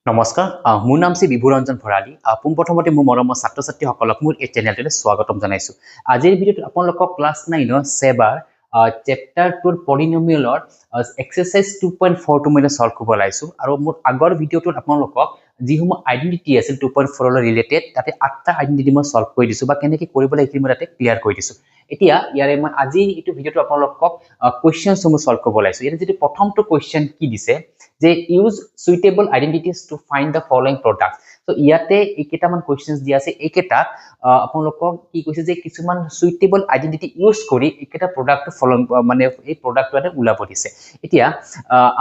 নমস্কাৰ মোৰ নাম শ্ৰী বিভুৰঞ্জন ভৰালী পোনপ্ৰথমতে মোৰ মৰমৰ ছাত্ৰ ছাত্ৰীসকলক মোৰ এই চেনেলটোলৈ স্বাগতম জনাইছোঁ আজিৰ ভিডিঅ'ত আপোনালোকক ক্লাছ 9 সেবাৰ চেপ্টাৰ 2 পলিনমিয়েলৰ এক্সাৰসাইজ 2.4 মই সলভ কৰিব লাইছোঁ আৰু মোৰ আগৰ ভিডিঅ'টোত আপোনালোকক যিসমূহ আইডেন্টিটি আছিল 2.4 লৈ ৰিলেটেড তাতে 8টা আইডেন্টিটি মই সলভ কৰি দিছোঁ বা কেনেকৈ কৰিব লাগে মই তাতে ক্লিয়াৰ কৰি দিছোঁ এতিয়া ইয়াৰে মই আজি এইটো ভিডিঅ'টো আপোনালোকক কোৱেশ্চনসমূহ সলভ কৰিব লাইছোঁ ইয়াতে যেটো প্ৰথমটো কোৱেশ্চন কি দিছে যে use suitable identities to find the following product so ইয়াতে এইকেইটামান কোৱেশ্চনছ দিয়া আছে এইকেইটা আপোনালোকক কি কৈছে যে কিছুমান সুইটেবল আইডেন্টিটি ইউজ কৰি এইকেইটা প্ৰডাক্ট ফলো মানে এই প্ৰডাক্টটো উলাব দিছে এতিয়া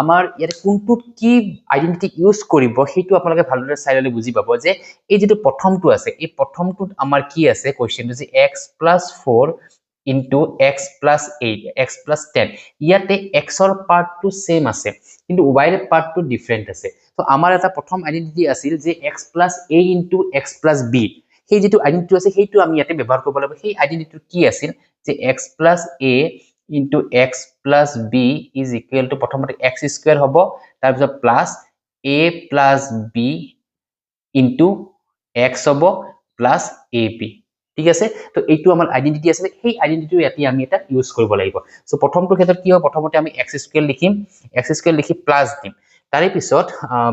আমাৰ ইয়াতে কোনটো কি আইডেন্টিটি ইউজ কৰিব সেইটো আপোনালোকে ভালদৰে চাই ললে বুজি পাব যে এই যেটো প্ৰথমটো আছে এই প্ৰথমটোত আমাৰ কি আছে কোৱেশ্চনটো যে x + 4 into x plus 8 x plus 10 ইয়াতে x ৰ পাৰ্টটো সেম আছে কিন্তু y ৰ পাৰ্টটো ডিফাৰেন্ট আছে তো আমাৰ এটা প্ৰথম আইডেন্টিটি আছিল যে x plus a into x plus b সেই যেটো আইডেন্টিটি আছে সেইটো আমি ইয়াতে ব্যৱহাৰ কৰিব লাগিব সেই আইডেন্টিটি কি আছিল যে x plus a into x plus b is equal to প্ৰথমতে x স্কয়াৰ হ'ব তাৰ পিছত plus a plus b into x হ'ব plus ab ঠিক আছে তো এইটো আমাৰ আইডেন্টিটি আছে সেই আইডেন্টিটিটো ইয়াতে আমি এটা ইউজ কৰিব লাগিব সো প্ৰথমটো ক্ষেত্ৰত কি হ'ব প্ৰথমতে আমি x স্কয়াৰ লিখিম x স্কয়াৰ লিখি প্লাস দিম তাৰে পিছত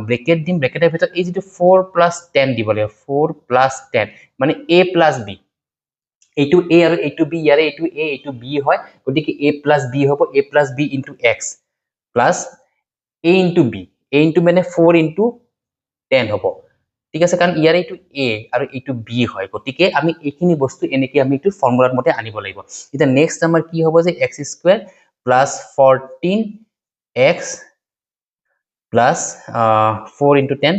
ব্ৰেকেট দিম ব্ৰেকেটৰ ভিতৰত এই যেটো 4 + 10 দিব লাগিব 4 + 10 মানে a + b এইটো a আৰু এইটো b ইয়াৰে এইটো a এইটো b হয় গতিকে a + b হ'ব a + b * x plus a * b a মানে 4 * 10 হ'ব ঠিক আছে কাৰণ ইয়াৰে এইটো a আৰু এইটো b হয় গতিকে আমি এইখিনি বস্তু এনেকৈ আমি এইটো ফৰ্মুলাৰ মতে আনিব লাগিব এটা নেক্সট আমাৰ কি হ'ব যে x² + 14x plus 4 * 10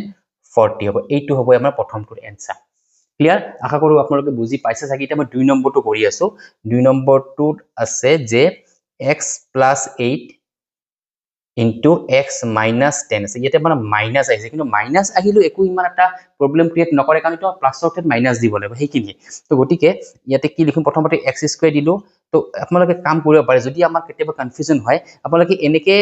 40 হ'ব এইটো হ'ব আমাৰ প্ৰথমটোৰ এনসাৰ ক্লিয়াৰ আশা কৰো আপোনালোকে বুজি পাইছে চাগে এটা মই 2 নম্বৰটো কৰি আছো 2 নম্বৰটোত আছে যে x + 8 into x minus 10 আছে ইয়াতে মানে মাইনাস আহিছে কিন্তু মাইনাস আহিলো একো ইমান এটা প্ৰবলেম ক্ৰিয়েট নকৰে কাৰণ এটা প্লাসৰ ঠাইত মাইনাস দিব লাগিব সেইখিনি তো গটিকে ইয়াতে কি লিখিম প্ৰথমতে x² দিলো তো আপোনালোকে কাম কৰিব পাৰে যদি আমাৰ কেতিয়াবা কনফিউজন হয় আপোনালোকে এনেকে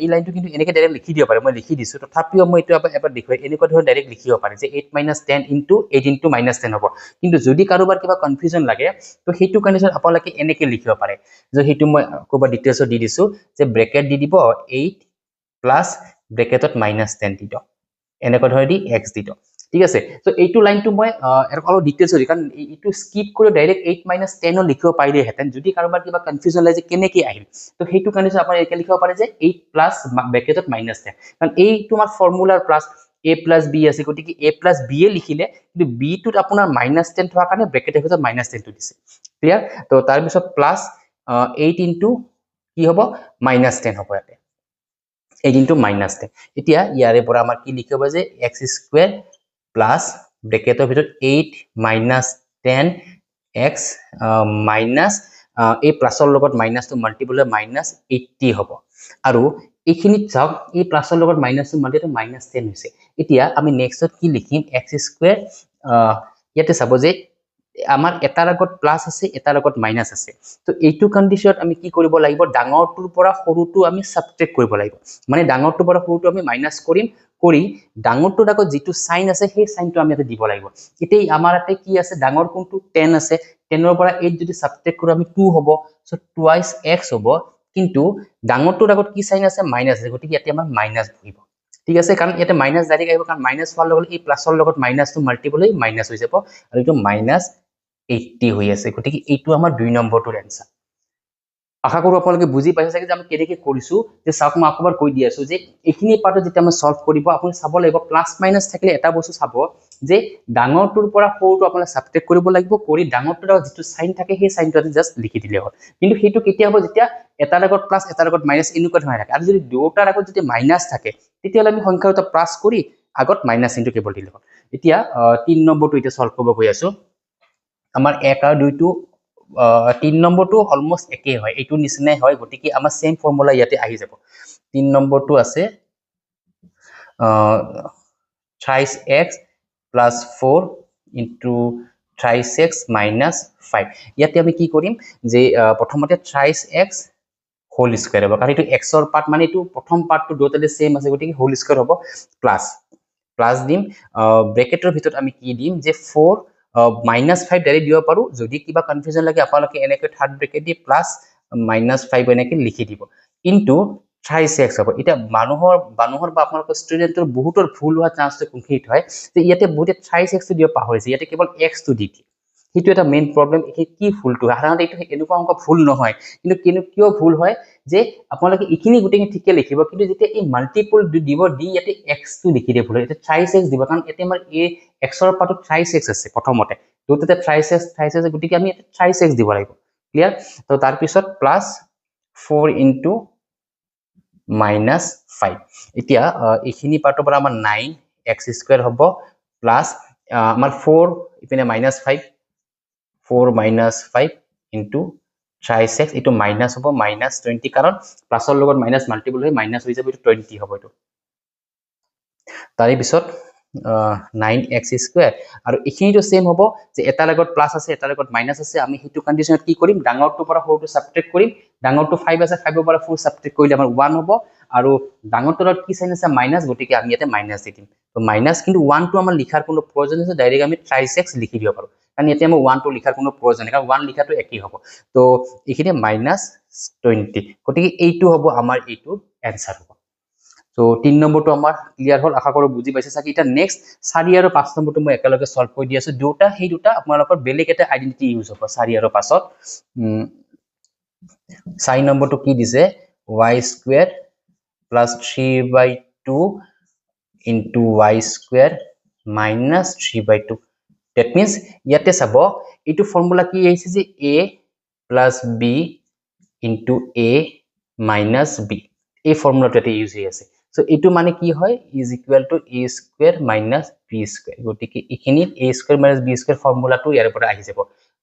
এই লাইনটো কিন্তু এনেকে ডাইৰেক্ট লিখি দিব পাৰে মই লিখি দিছো তথাপিও মই এটো এবাৰ দেখুৱাই এনেকুৱা ধৰণে ডাইৰেক্ট লিখিব পাৰে যে 8 - 10 into 8 into -10 হ'ব কিন্তু যদি কাৰোবাৰ কিবা কনফিউজন লাগে তো সেইটো কন্ডিশন আপোনালোকে এনেকে লিখিব পাৰে যে সেইটো মই কোবা ডিটেইলছ দি দিছো যে ব্ৰেকেট দি দিব 8 plus ব্ৰেকেটত -10 দি দিও এনেকৈ ধৰি দি x দি দিও ঠিক আছে সো এইটো লাইনটো মই অলপ ডিটেইলছ দি কাৰণ এইটো স্কিপ কৰি ডাইৰেক্ট 8 - 10 লিখিব পাৰিলে হেতেন যদি কাৰোবাৰ কিবা কনফিউজন লাগে যে কেনেকৈ আহিল তো সেইটো কন্ডিশন আপুনি একে লিখিব পাৰে যে 8 plus ব্ৰেকেটত -10 কাৰণ এই তোমাৰ ফৰ্মুলাৰ প্লাস a plus b আছে গতিকে a plus b এ লিখিলে কিন্তু b টোত আপোনাৰ -10 থোৱা কাৰণে ব্ৰেকেটৰ ভিতৰত -10 টো দিছে ক্লিয়াৰ তো তাৰ পিছত প্লাস 8 into কি হ'ব -10 হ'ব ইয়াতে 8 into -10 এতিয়া ইয়াৰে পৰা আমাৰ কি লিখিব যে x² plus ব্ৰেকেটৰ ভিতৰত 8 - 10 x minus এই প্লাসৰ লগত মাইনাসটো মাল্টিপ্লাই -80 হ'ব আৰু এইখিনিত চাওক এই প্লাসৰ লগত মাইনাসটো মাল্টিপ্লাই -10 হৈছে এতিয়া আমি নেক্সটত কি লিখিম x² ইয়াতে চাব যে আমাৰ এটাৰ আগত প্লাস আছে এটাৰ আগত মাইনাস আছে তো এইটো কন্ডিশনত আমি কি কৰিব লাগিব ডাঙৰটোৰ পৰা সৰুটো আমি সাবট্ৰেক্ট কৰিব লাগিব মানে ডাঙৰটোৰ পৰা সৰুটো আমি মাইনাস কৰিম কৰি ডাঙৰটোৰ আগত যেটো সাইন আছে সেই সাইনটো আমি ইয়াতে দিব লাগিব এতেই আমাৰ ইয়াতে কি আছে ডাঙৰ কোনটো 10 আছে 10 ৰ পৰা 8 যদি সাবট্ৰেক্ট কৰো আমি 2 হ'ব সো টুৱাইস x হ'ব কিন্তু ডাঙৰটোৰ আগত কি সাইন আছে মাইনাস আছে গতিকে ইয়াতে আমাৰ মাইনাস বহিব ঠিক আছে কাৰণ ইয়াতে মাইনাস ডাইৰেক্ট আহিব কাৰণ মাইনাস হোৱাৰ লগে এই প্লাসৰ লগত মাইনাসটো মাল্টিপ্লাই মাইনাস হৈ যাব আৰু এইটো -80 হৈ আছে গতিকে এইটো আমাৰ 2 নম্বৰটোৰ এনসাৰ আশা কৰো আপোনালোকে বুজি পাইছে যে আমি কেনেকৈ কৰিছো যে চাওক মই আকবাৰ কৈ দি আছো যে এইখিনি পাৰ্টত যেতিয়া আমি সলভ কৰিব আপুনি চাব লাগিব প্লাস মাইনাস থাকিলে এটা বস্তু চাব যে ডাঙৰটোৰ পৰা সৰুটো আপুনি সাবট্ৰেক্ট কৰিব লাগিব কৰি ডাঙৰটোৰ যেটো সাইন থাকে সেই সাইনটো জাস্ট লিখি দিলে হ'ল কিন্তু সেইটো কেতিয়া হ'ব যেতিয়া এটাৰ আগত প্লাস এটাৰ আগত মাইনাস এনেকুৱা ধৰণে থাকে আৰু যদি দুটাৰ আগত যদি মাইনাস থাকে তেতিয়ালে আমি সংখ্যা এটা প্লাস কৰি আগত মাইনাস চিনটো কেৱল দিলে হ'ল এতিয়া 3 নম্বৰটো এটা সলভ কৰিব গৈ আছো আমাৰ 1 আৰু 2 টো 3 নম্বৰটো অলমোস্ট একে হয় এইটো নিচিনাই হয় গতিকে আমাৰ সেম ফৰ্মুলা ইয়াতে আহি যাব 3 নম্বৰটো আছে 3x plus 4 into 3x minus 5 ইয়াতে আমি কি কৰিম যে প্ৰথমতে 3x হোল স্কয়াৰ হ'ব কাৰণ এটো x ৰ পাৰ্ট মানে এটো প্ৰথম পাৰ্টটো দুটাতে সেম আছে গতিকে হোল স্কয়াৰ হ'ব প্লাস প্লাছ দিম ব্ৰেকেটৰ ভিতৰত আমি কি দিম যে 4 -5 ডাইৰেক্ট দিব পাৰো যদি কিবা কনফিউজন লাগে আপোনালোকে এনেকৈ থাৰ্ড ব্ৰেকেট দি প্লাছ -5 এনেকৈ লিখি দিব ইনটু 3x হ'ব এটা মানুহৰ বা আপোনালোকৰ ষ্টুডেন্টৰ বহুতৰ ভুল হোৱা চান্সটো কোনখিনিত হয় যে ইয়াতে বহুতে 3x টো দিব পাহৰিছে ইয়াতে কেৱল x টো দি দিয়ে সেইটো এটা মেইন প্ৰবলেম কি ভুলটো সাধাৰণতে এইটো এনেকুৱা অংক ভুল নহয় কিন্তু কিয় ভুল হয় যে আপোনালোকে ইখিনি গুটেখিনি ঠিকে লিখিব কিন্তু যেতিয়া এই মাল্টিপল দিব দি ইয়াতে x টো লিখি দিয়ে ভুল এটা 3x দিব কাৰণ এতে আমাৰ a x ৰ পাতত 3x আছে প্ৰথমতে দুটাতে 3x গুটিকে আমি 3x দিব লাগিব ক্লিয়াৰ তো তাৰ পিছত প্লাস 4 into -5 এতিয়া এইখিনি পাৰ্টৰ পৰা আমাৰ 9x² হ'ব প্লাস আমাৰ 4 ইপিনে -5 4 -5 into 3x ইটো মাইনাস হ'ব -20 কাৰণ প্লাসৰ লগত মাইনাস মাল্টিপল হৈ মাইনাস হৈ যাব ইটো 20 হ'ব ইটো তাৰে পিছত 9x² আৰু এইখিনিটো সেম হ'ব যে এটা লগত প্লাস আছে এটা লগত মাইনাস আছে আমি হেতু কন্ডিশনত কি কৰিম ডাঙৰটো পৰা সৰুটো সাবট্ৰেক্ট কৰিম ডাঙৰটো 5 আছে 5 পৰা 4 সাবট্ৰেক্ট কৰিলে আমাৰ 1 হ'ব আৰু ডাঙৰটোৰ কি সাইন আছে মাইনাস গটিকে আমি ইয়াতে মাইনাস দি দিম তো মাইনাস কিন্তু 1 টো আমাৰ লিখাৰ কোনো প্ৰয়োজন আছে ডাইৰেক্ট আমি 3x লিখি দিব পাৰো কাৰণ ইয়াতে আমি 1 টো লিখাৰ কোনো প্ৰয়োজন নাই কাৰণ 1 লিখাটো একই হ'ব তো এইখিনি -20 গটিকে এইটো হ'ব আমাৰ এইটো आंसर হ'ব তো 3 নম্বৰটো আমাৰ ক্লিয়াৰ হ'ল আশা কৰো বুজি পাইছে সাকি এটা নেক্সট 4 আৰু 5 নম্বৰটো মই একেলগে সলভ কৰি দি আছো দুটা সেই দুটা আপোনালোকৰ বেলেগ এটা আইডেন্টিটি ইউজ হ'ব 4 আৰু 5ত 4 নম্বৰটো কি দিছে y² plus 3/2 into y² minus 3/2 that means ইয়াতে চাব এইটো ফৰ্মুলা কি আহিছে যে a plus b into a minus b এই ফৰ্মুলাটো ইউজ হৈ আছে সো এইটো মানে কি হয় is equal to a² minus b² গটিকে ইখিনি a² minus b² ফৰ্মুলাটো ইয়াৰ পৰা আহি যাব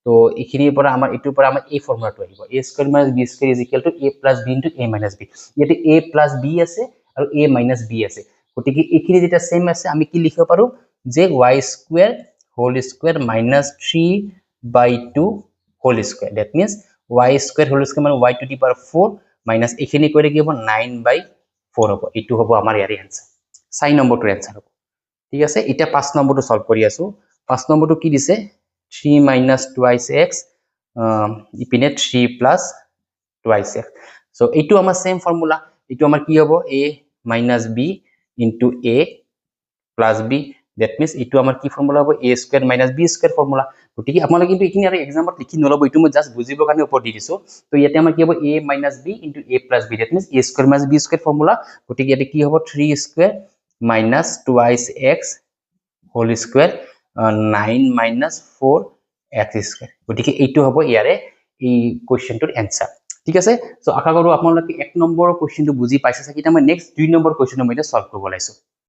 তো ইখিনিৰ পৰা আমাৰ ইটোৰ পৰা আমাৰ এই ফৰ্মুলাটো আহিব a² minus b² is equal to a plus b into a minus b ইয়াতে a plus b আছে আৰু a minus b আছে গটিকে ইখিনি যেটা সেম আছে আমি কি লিখিব পাৰো যে y² whole square minus 3/2 whole square that means y² whole square মানে y to the power 4 minus ইখিনি কৰি কি হ'ব 9/4 হ'ব এটো হ'ব আমাৰ ইয়াৰ आंसर 4 নম্বৰটোৰ आंसर হ'ব ঠিক আছে এটা 5 নম্বৰটো সলভ কৰি আছো 5 নম্বৰটো কি দিছে 3 minus twice x ইপিনে 3 plus twice x so এইটো আমাৰ সেম ফৰ্মুলা এইটো আমাৰ কি হ'ব a minus b into a plus b that means এইটো আমাৰ কি ফৰ্মুলা হ'ব a² minus b² ফৰ্মুলা গটিকে আপোনালোকে কিন্তু ইখিনি আৰু এক্সামত লিখি নলব এইটো মই জাস্ট বুজিবৰ কাৰণে ওপৰত দি দিছো তো ইয়াতে আমাৰ কি হ'ব a minus b into a plus b that means a² minus b² formula গটিকে ইয়াতে কি হ'ব 3² minus twice x whole square 9 minus 4 x² গটিকে এইটো হ'ব ইয়াৰে এই কোৱেশ্চনটোৰ आंसर ঠিক আছে সো আশা কৰো আপোনালোকে 1 নম্বৰ কোৱেশ্চনটো বুজি পাইছে সাকি মই নেক্সট 2 নম্বৰ কোৱেশ্চন মই সলভ কৰিব লাইছো